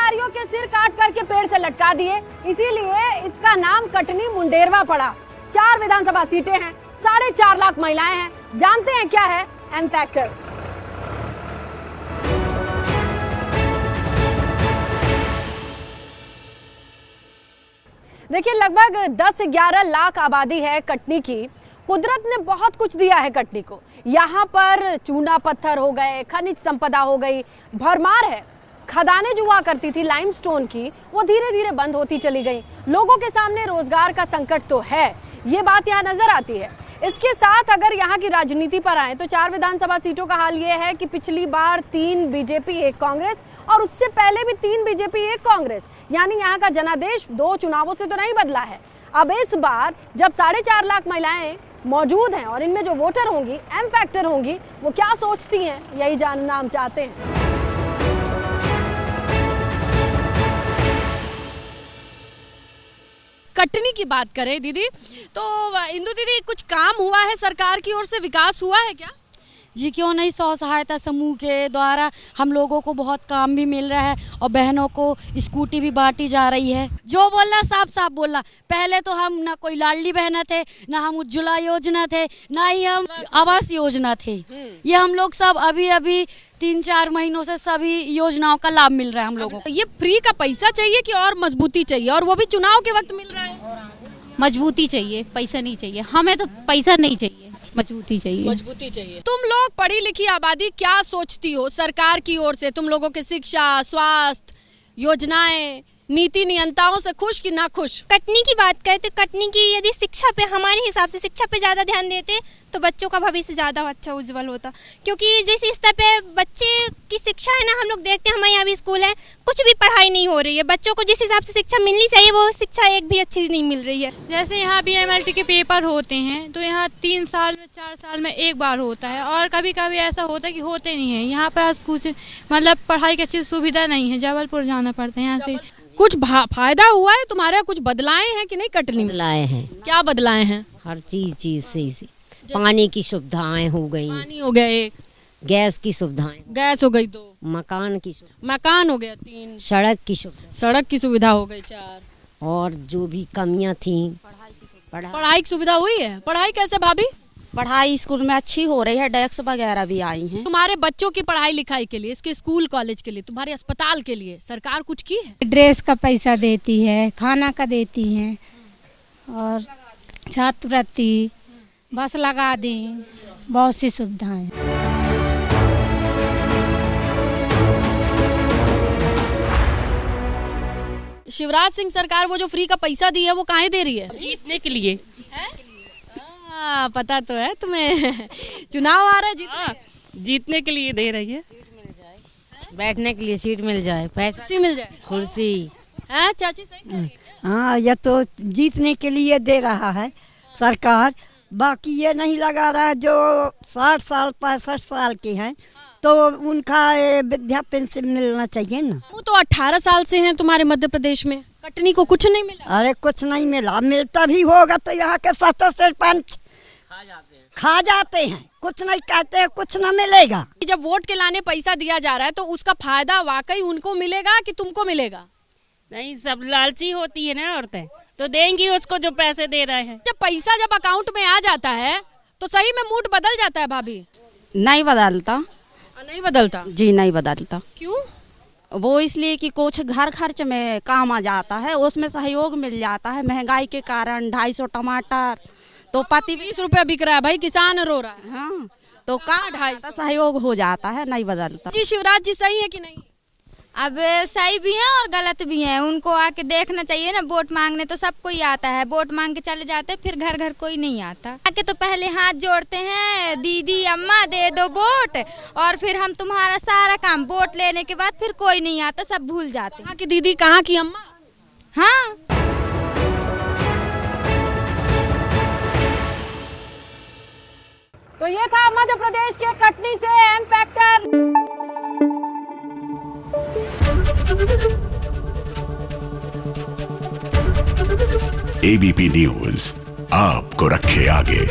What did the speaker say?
अधिकारियों के सिर काट करके पेड़ से लटका दिए, इसीलिए इसका नाम कटनी मुंडेरवा पड़ा। 4 विधानसभा सीटें हैं, 4.5 लाख महिलाएं हैं। जानते हैं क्या है एम फैक्टर। देखिए, लगभग 10 से 11 लाख आबादी है कटनी की। कुदरत ने बहुत कुछ दिया है कटनी को। यहाँ पर चूना पत्थर हो गए, खनिज संपदा हो गई, भरमार है। खदानें जो हुआ करती थी लाइमस्टोन की, वो धीरे धीरे बंद होती चली गई। लोगों के सामने रोजगार का संकट तो है, ये बात यहाँ नजर आती है। इसके साथ अगर यहाँ की राजनीति पर आए तो 4 विधानसभा सीटों का हाल ये है कि पिछली बार 3 बीजेपी 1 कांग्रेस और उससे पहले भी 3 बीजेपी 1 कांग्रेस, यानी यहाँ का जनादेश 2 चुनावों से तो नहीं बदला है। अब इस बार जब 4.5 लाख महिलाएं मौजूद हैं और इनमें जो वोटर होंगी, एम फैक्टर होंगी, वो क्या सोचती हैं, यही जानना हम चाहते हैं। कटनी की बात करें दीदी, तो इंदु दीदी, कुछ काम हुआ है सरकार की ओर से, विकास हुआ है क्या? जी क्यों नहीं, स्व सहायता समूह के द्वारा हम लोगों को बहुत काम भी मिल रहा है और बहनों को स्कूटी भी बांटी जा रही है। जो बोलना साफ साफ बोलना। पहले तो हम ना कोई लाडली बहना थे, ना हम उज्ज्वला योजना थे, ना ही हम आवास योजना थे। ये हम लोग सब अभी 3-4 महीनों से सभी योजनाओं का लाभ मिल रहा है हम लोगों को। ये फ्री का पैसा चाहिए कि और मजबूती चाहिए, और वो भी चुनाव के वक्त मिल रहा है? मजबूती चाहिए, पैसा नहीं चाहिए। हमें तो पैसा नहीं चाहिए, मजबूती चाहिए। मजबूती चाहिए। तुम लोग पढ़ी लिखी आबादी क्या सोचती हो सरकार की ओर से? तुम लोगों के शिक्षा, स्वास्थ्य, योजनाएं, नीति नियंताओं से खुश कि ना खुश? कटनी की बात करें तो कटनी की यदि शिक्षा पे, हमारे हिसाब से शिक्षा पे ज़्यादा ध्यान देते तो बच्चों का भविष्य ज़्यादा अच्छा उज्जवल होता। क्योंकि जिस स्तर पे बच्चे की शिक्षा है ना, हम लोग देखते हैं हमारे यहाँ भी स्कूल है, कुछ भी पढ़ाई नहीं हो रही है। बच्चों को जिस हिसाब से शिक्षा मिलनी चाहिए वो शिक्षा एक भी अच्छी नहीं मिल रही है। जैसे यहाँ BMLT के पेपर होते हैं तो यहाँ 3 साल में 4 साल में एक बार होता है, और कभी कभी ऐसा होता है कि होते नहीं है। यहाँ पर कुछ मतलब पढ़ाई की अच्छी सुविधा नहीं है, जबलपुर जाना पड़ता है यहाँ से। कुछ फायदा हुआ है तुम्हारे? कुछ बदलाए हैं कि नहीं कटनी? बदलाए हैं। क्या बदलाए हैं? हर चीज से पानी की सुविधाएं हो गई, पानी हो गया 1, गैस की सुविधाएं, गैस हो गई 2, मकान की मकान हो गया 3, सड़क की सुविधा, सड़क की सुविधा हो गई 4, और जो भी कमियां थी पढ़ाई की सुविधा हुई है। पढ़ाई कैसे भाभी? पढ़ाई स्कूल में अच्छी हो रही है, डेस्क वगैरह भी आई हैं। तुम्हारे बच्चों की पढ़ाई लिखाई के लिए, इसके स्कूल कॉलेज के लिए, तुम्हारे अस्पताल के लिए सरकार कुछ की है? ड्रेस का पैसा देती है, खाना का देती है, और छात्रवृत्ति, बस लगा दी, बहुत सी सुविधाएं। शिवराज सिंह सरकार वो जो फ्री का पैसा दी है वो काहे दे रही है? जीतने के लिए। पता तो है तुम्हें। चुनाव आ रहा है, जीतने के लिए दे रही है। बैठने के लिए सीट मिल जाए, कुर्सी मिल जाए, कुर्सी। है चाची, सही कह रही है। हाँ, ये तो जीतने के लिए दे रहा है सरकार। बाकी ये नहीं लगा रहा है जो 60 साल 65 साल के हैं तो उनका विद्या पेंशन मिलना चाहिए ना। वो तो 18 साल से हैं तुम्हारे मध्य प्रदेश में, कटनी को कुछ नहीं मिला? अरे कुछ नहीं मिला, मिलता भी होगा तो यहाँ के सरपंच खा जाते हैं, कुछ नहीं कहते हैं, कुछ न मिलेगा। जब वोट के लाने पैसा दिया जा रहा है तो उसका फायदा वाकई उनको मिलेगा कि तुमको मिलेगा? नहीं, सब लालची होती है ना औरतें, तो देंगी उसको जो पैसे दे रहे हैं। जब पैसा जब अकाउंट में आ जाता है तो सही में मूड बदल जाता है भाभी? नहीं बदलता। नहीं बदलता? जी नहीं बदलता। क्यों? वो इसलिए कि कुछ घर खर्च में काम आ जाता है, उसमें सहयोग मिल जाता है। महंगाई के कारण 250 टमाटर तो पति 20 रुपए बिक रहा है भाई, किसान रो रहा है। हाँ, तो का 250 सहयोग हो जाता है, नहीं बदलता। जी शिवराज जी सही है कि नहीं? अब सही भी है और गलत भी है, उनको आके देखना चाहिए ना। वोट मांगने तो सब कोई आता है, वोट मांग के चले जाते हैं, फिर घर घर कोई नहीं आता। आके तो पहले हाथ जोड़ते हैं, दीदी अम्मा दे दो वोट, और फिर हम तुम्हारा सारा काम, वोट लेने के बाद फिर कोई नहीं आता, सब भूल जाते हैं। कहाँ की दीदी, कहाँ की अम्मा? हाँ। तो ये था मध्य प्रदेश के कटनी से एम फैक्टर। ABP न्यूज आपको रखे आगे।